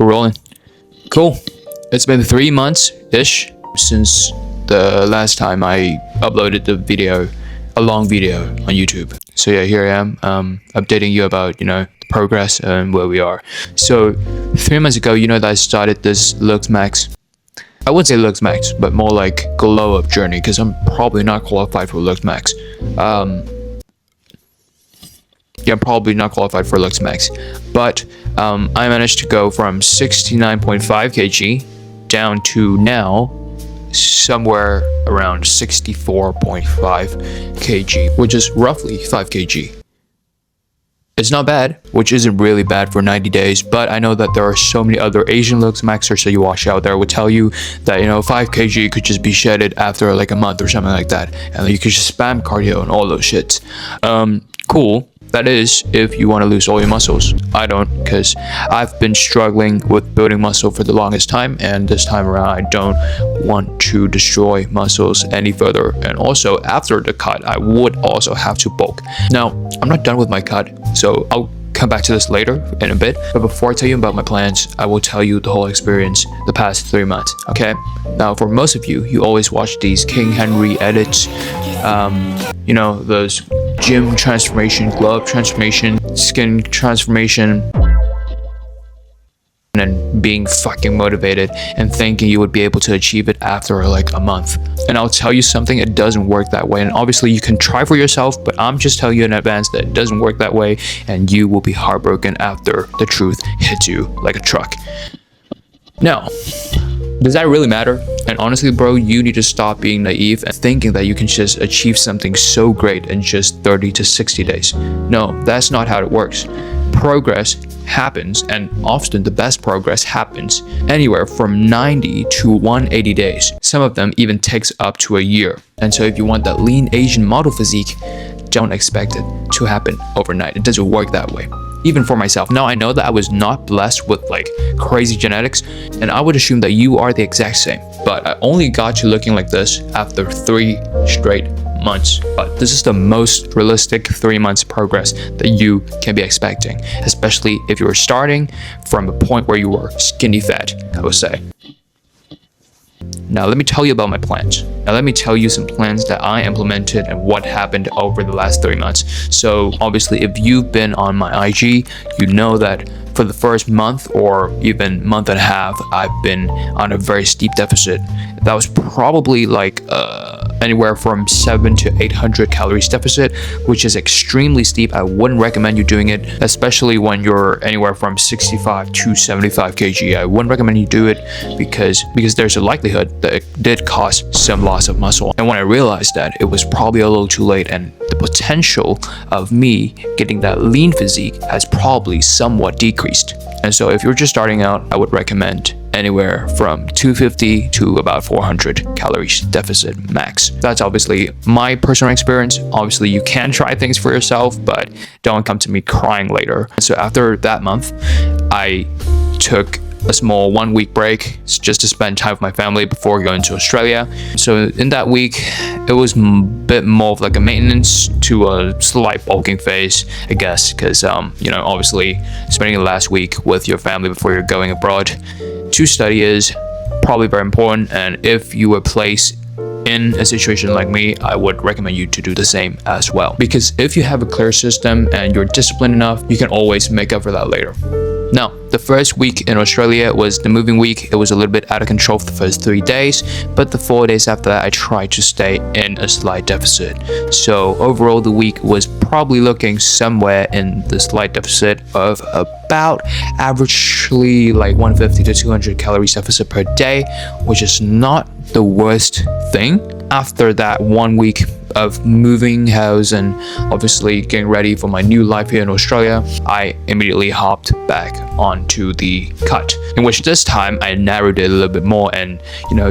We're rolling. Cool. It's been 3 months-ish since the last time I uploaded a long video on YouTube. So yeah, here I am, updating you about, the progress and where we are. So 3 months ago, that I started this Looks Max. I wouldn't say Looks Max, but more like glow up journey, because I'm probably not qualified for Looks Max. I'm probably not qualified for Looks Max, but I managed to go from 69.5 kg down to now somewhere around 64.5 kg, which is roughly 5 kg. It's not bad, which isn't really bad for 90 days, but I know that there are so many other Asian Looks Maxers that you watch out there would tell you that 5 kg could just be shedded after like a month or something like that, and you could just spam cardio and all those shits. Cool. That is, if you want to lose all your muscles. I don't, because I've been struggling with building muscle for the longest time, and this time around I don't want to destroy muscles any further. And also, after the cut, I would also have to bulk. Now, I'm not done with my cut, so I'll come back to this later in a bit. But before I tell you about my plans, I will tell you the whole experience the past 3 months, okay? Now, for most of you always watch these King Henry edits, those gym transformation, glow up transformation, skin transformation, and then being fucking motivated and thinking you would be able to achieve it after like a month. And I'll tell you something, it doesn't work that way. And obviously you can try for yourself, but I'm just telling you in advance that it doesn't work that way, and you will be heartbroken after the truth hits you like a truck. Now, does that really matter? And honestly, bro, you need to stop being naive and thinking that you can just achieve something so great in just 30 to 60 days. No, that's not how it works. Progress happens, and often the best progress happens anywhere from 90 to 180 days. Some of them even takes up to a year. And so if you want that lean Asian model physique, don't expect it to happen overnight. It doesn't work that way. Even for myself. Now, I know that I was not blessed with like crazy genetics, and I would assume that you are the exact same, but I only got you looking like this after 3 straight months. But this is the most realistic 3 months progress that you can be expecting, especially if you were starting from a point where you were skinny fat, I would say. Now, let me tell you about my plans. Now, let me tell you some plans that I implemented and what happened over the last 3 months. So, obviously, if you've been on my IG, you know that for the first month or even month and a half, I've been on a very steep deficit. That was probably like anywhere from 700 to 800 calories deficit, which is extremely steep. I wouldn't recommend you doing it, especially when you're anywhere from 65 to 75 kg. I wouldn't recommend you do it because there's a likelihood that it did cause some loss of muscle. And when I realized that, it was probably a little too late, and the potential of me getting that lean physique has probably somewhat decreased. And so if you're just starting out, I would recommend anywhere from 250 to about 400 calories deficit max. That's obviously my personal experience. Obviously, you can try things for yourself, but don't come to me crying later. So after that month, I took a small 1 week break just to spend time with my family before going to Australia. So in that week, it was a bit more of like a maintenance to a slight bulking phase, I guess, because obviously spending the last week with your family before you're going abroad to study is probably very important. And if you were placed in a situation like me, I would recommend you to do the same as well, because if you have a clear system and you're disciplined enough, you can always make up for that later. Now, the first week in Australia was the moving week. It was a little bit out of control for the first 3 days, but the 4 days after that, I tried to stay in a slight deficit. So overall, the week was probably looking somewhere in the slight deficit of about averagely like 150 to 200 calories deficit per day, which is not the worst thing. After that 1 week of moving house and obviously getting ready for my new life here in Australia, I immediately hopped back onto the cut, in which this time I narrowed it a little bit more and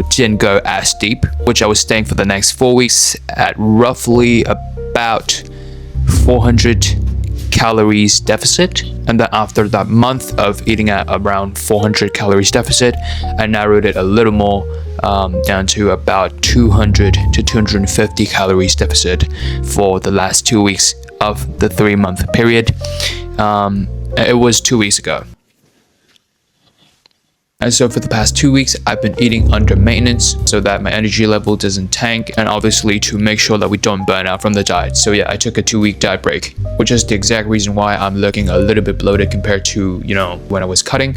didn't go as deep, which I was staying for the next 4 weeks at roughly about 400 calories deficit. And then after that month of eating at around 400 calories deficit, I narrowed it a little more down to about 200 to 250 calories deficit for the last 2 weeks of the 3 month period. It was 2 weeks ago. And so for the past 2 weeks, I've been eating under maintenance so that my energy level doesn't tank, and obviously to make sure that we don't burn out from the diet. So yeah, I took a 2-week diet break, which is the exact reason why I'm looking a little bit bloated compared to, you know, when I was cutting.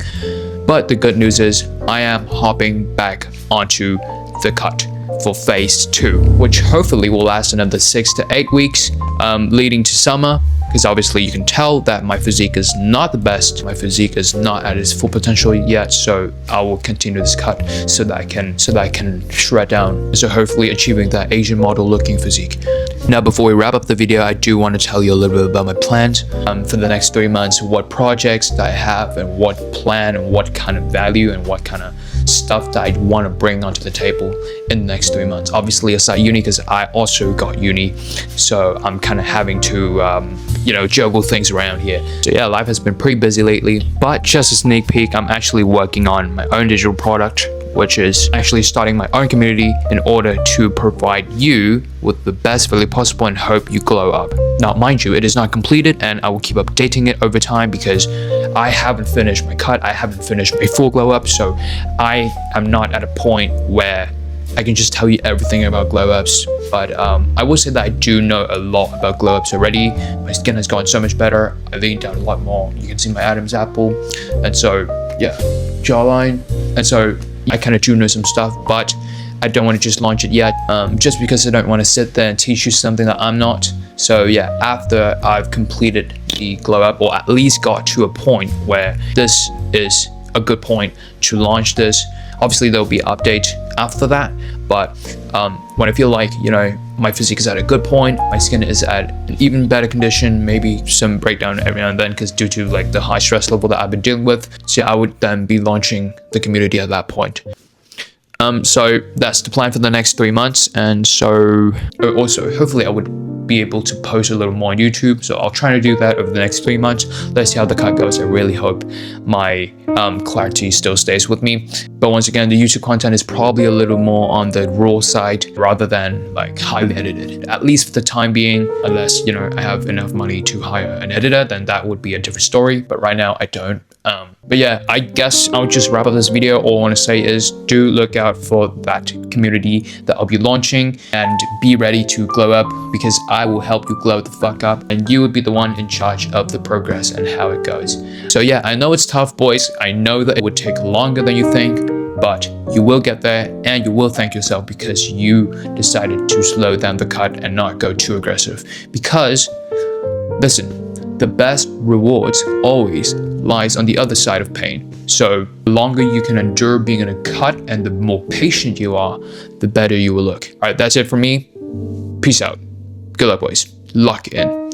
But the good news is I am hopping back onto the cut for phase 2, which hopefully will last another 6 to 8 weeks, leading to summer. Because obviously you can tell that my physique is not the best. My physique is not at its full potential yet. So I will continue this cut so that I can shred down. So hopefully achieving that Asian model looking physique. Now, before we wrap up the video, I do want to tell you a little bit about my plans for the next 3 months, what projects that I have and what plan and what kind of value and what kind of stuff that I want to bring onto the table in the next 3 months. Obviously aside uni, because I also got uni, so I'm kind of having to juggle things around here. So yeah, life has been pretty busy lately, but just a sneak peek, I'm actually working on my own digital product, which is actually starting my own community in order to provide you with the best value possible and hope you glow up. Now, mind you, it is not completed and I will keep updating it over time because I haven't finished my cut, I haven't finished my full glow up, so I am not at a point where I can just tell you everything about glow ups. But I will say that I do know a lot about glow ups already. My skin has gotten so much better. I leaned down a lot more. You can see my Adam's apple. And so, yeah, jawline. And so I kind of do know some stuff, but I don't want to just launch it yet, just because I don't want to sit there and teach you something that I'm not. So yeah, after I've completed the glow up, or at least got to a point where this is a good point to launch this, obviously there'll be an update after that. But when I feel like, you know, my physique is at a good point, my skin is at an even better condition, maybe some breakdown every now and then because due to like the high stress level that I've been dealing with, so I would then be launching the community at that point. So that's the plan for the next 3 months. And so also hopefully I would be able to post a little more on YouTube, so I'll try to do that over the next 3 months. Let's see how the cut goes. I really hope my clarity still stays with me, but once again, the YouTube content is probably a little more on the raw side rather than like highly edited, at least for the time being, unless, you know, I have enough money to hire an editor, then that would be a different story, but right now I don't. But yeah, I guess I'll just wrap up this video. All I want to say is do look out for that community that I'll be launching and be ready to glow up, because I will help you glow the fuck up and you will be the one in charge of the progress and how it goes. So yeah, I know it's tough, boys. I know that it would take longer than you think, but you will get there and you will thank yourself because you decided to slow down the cut and not go too aggressive. Because listen, the best rewards always lies on the other side of pain. So the longer you can endure being in a cut and the more patient you are, the better you will look. All right, that's it for me. Peace out. Good luck, boys. Lock in.